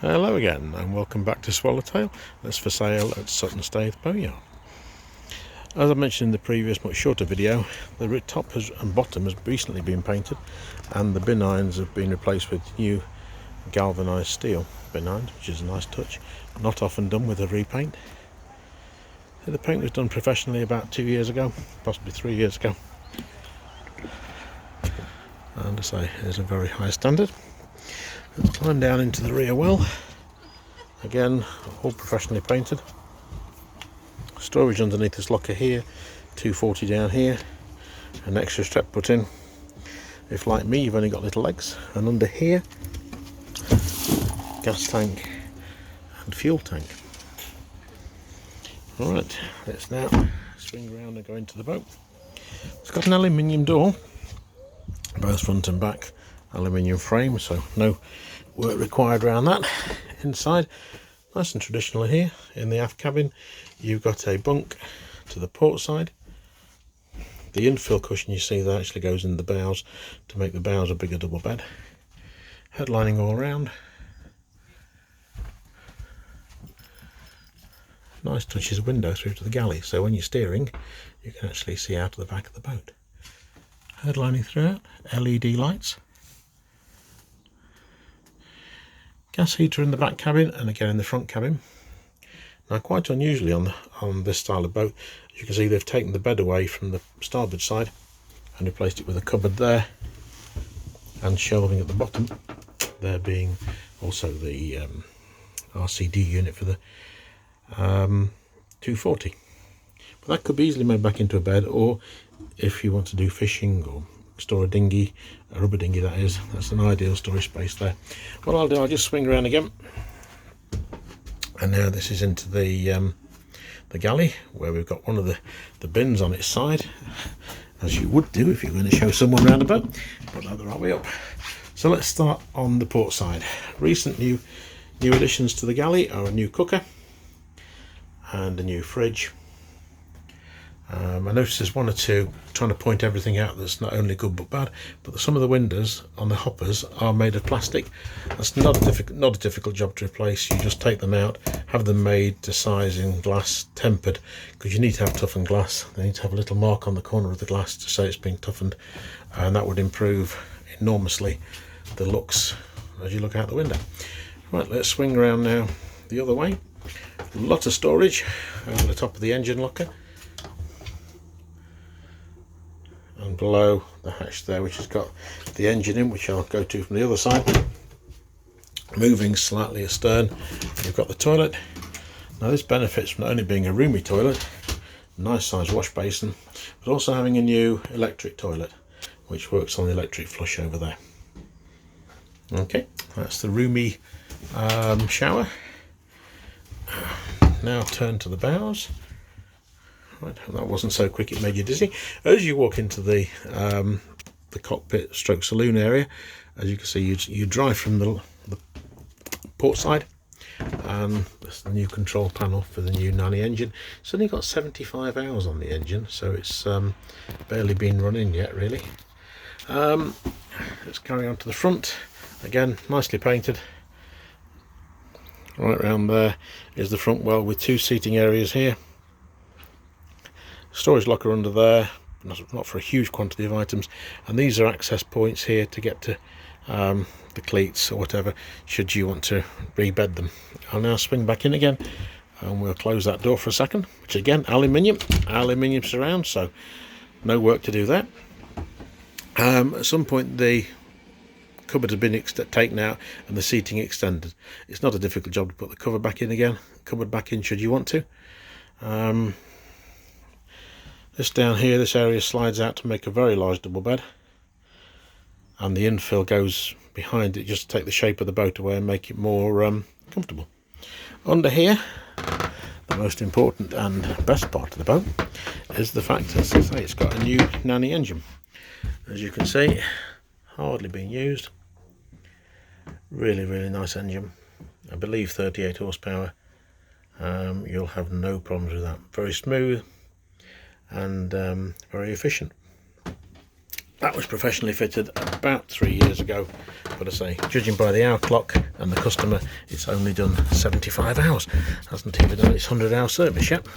Hello again and welcome back to Swallowtail. That's for sale at Sutton Staithe Boatyard. As I mentioned in the previous much shorter video, the top and bottom has recently been painted and the bin irons have been replaced with new galvanised steel bin irons, which is a nice touch. Not often done with a repaint. The paint was done professionally about 2 years ago, possibly 3 years ago. And I say, it's a very high standard. Let's climb down into the rear well. Again, all professionally painted. Storage underneath this locker here, 240 down here, an extra strap put in. If like me you've only got little legs, and under here, gas tank and fuel tank. Alright, let's now swing around and go into the boat. It's got an aluminium door, both front and back, aluminium frame, so no work required around that. Inside, nice and traditional here in the aft cabin, you've got a bunk to the port side. The infill cushion you see there actually goes in the bows to make the bows a bigger double bed. Headlining all around. Nice touches window through to the galley, so when you're steering you can actually see out of the back of the boat. Headlining throughout, LED lights. Gas heater in the back cabin and again in the front cabin. Now, quite unusually on this style of boat, as you can see they've taken the bed away from the starboard side and replaced it with a cupboard there and shelving at the bottom, there being also the RCD unit for the 240. But that could be easily made back into a bed, or if you want to do fishing or store a dinghy, a rubber dinghy that is, that's an ideal storage space there. What I'll do, I'll just swing around again, and now this is into the galley, where we've got one of the bins on its side, as you would do if you're going to show someone around a boat. Put that the right way up. So let's start on the port side. Recent new additions to the galley are a new cooker and a new fridge. I noticed there's one or two trying to point everything out that's not only good but bad, but some of the windows on the hoppers are made of plastic. That's not a difficult job to replace. You just take them out, have them made to size in glass, tempered, because you need to have toughened glass. They need to have a little mark on the corner of the glass to say it's been toughened, and that would improve enormously the looks as you look out the window. Right, let's swing around now the other way. Lots of storage over the top of the engine locker. And below the hatch there, which has got the engine in, which I'll go to from the other side. Moving slightly astern, you've got the toilet. Now this benefits from not only being a roomy toilet, nice size wash basin, but also having a new electric toilet, which works on the electric flush over there. Okay, that's the roomy shower. Now turn to the bows. Right, that wasn't so quick it made you dizzy. As you walk into the cockpit stroke saloon area, as you can see, you drive from the port side, and that's the new control panel for the new nanny engine. It's only got 75 hours on the engine, so it's barely been running yet really. Let's carry on to the front. Again, nicely painted. Right round there is the front well with two seating areas here. Storage locker under there, not for a huge quantity of items, and these are access points here to get to the cleats or whatever, should you want to rebed them. I'll now swing back in again and we'll close that door for a second, which again, aluminium surround, so no work to do there. At some point the cupboard has been taken out and the seating extended. It's not a difficult job to put the cover back in again, cupboard back in should you want to. This down here, this area slides out to make a very large double bed, and the infill goes behind it just to take the shape of the boat away and make it more comfortable. Under here, the most important and best part of the boat is the fact, as I say, it's got a new nanny engine. As you can see, hardly being used. Really nice engine. I believe 38 horsepower. You'll have no problems with that. Very smooth and very efficient. That was professionally fitted about 3 years ago, but I say, judging by the hour clock and the customer, it's only done 75 hours. Hasn't even done its 100-hour service yet.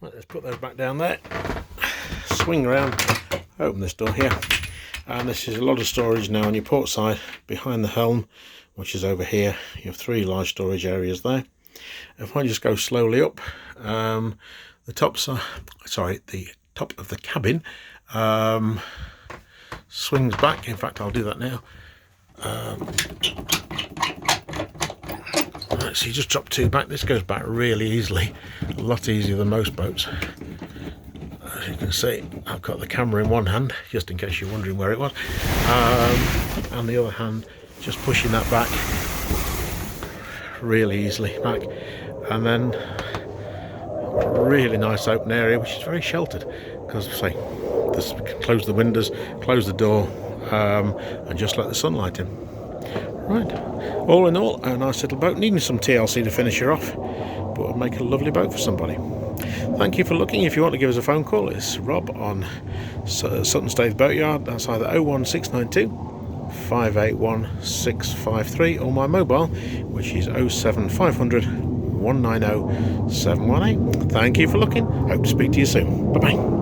Right, let's put those back down there. Swing around, open this door here, and this is a lot of storage now on your port side behind the helm, which is over here. You have 3 large storage areas there. If I just go slowly up, the top of the cabin swings back. In fact, I'll do that now. Right, so you just drop 2 back. This goes back really easily, a lot easier than most boats. As you can see, I've got the camera in one hand, just in case you're wondering where it was, and the other hand just pushing that back really easily back, and then really nice open area, which is very sheltered, because say this, we can close the windows, close the door, and just let the sunlight in. Right, all in all, a nice little boat, needing some TLC to finish her off, but it'll make a lovely boat for somebody. Thank you for looking. If you want to give us a phone call, it's Rob on Sutton Staithe Boatyard. That's either 01692 581 653 or my mobile, which is 07500 190 718. Thank you for looking. Hope to speak to you soon. Bye bye.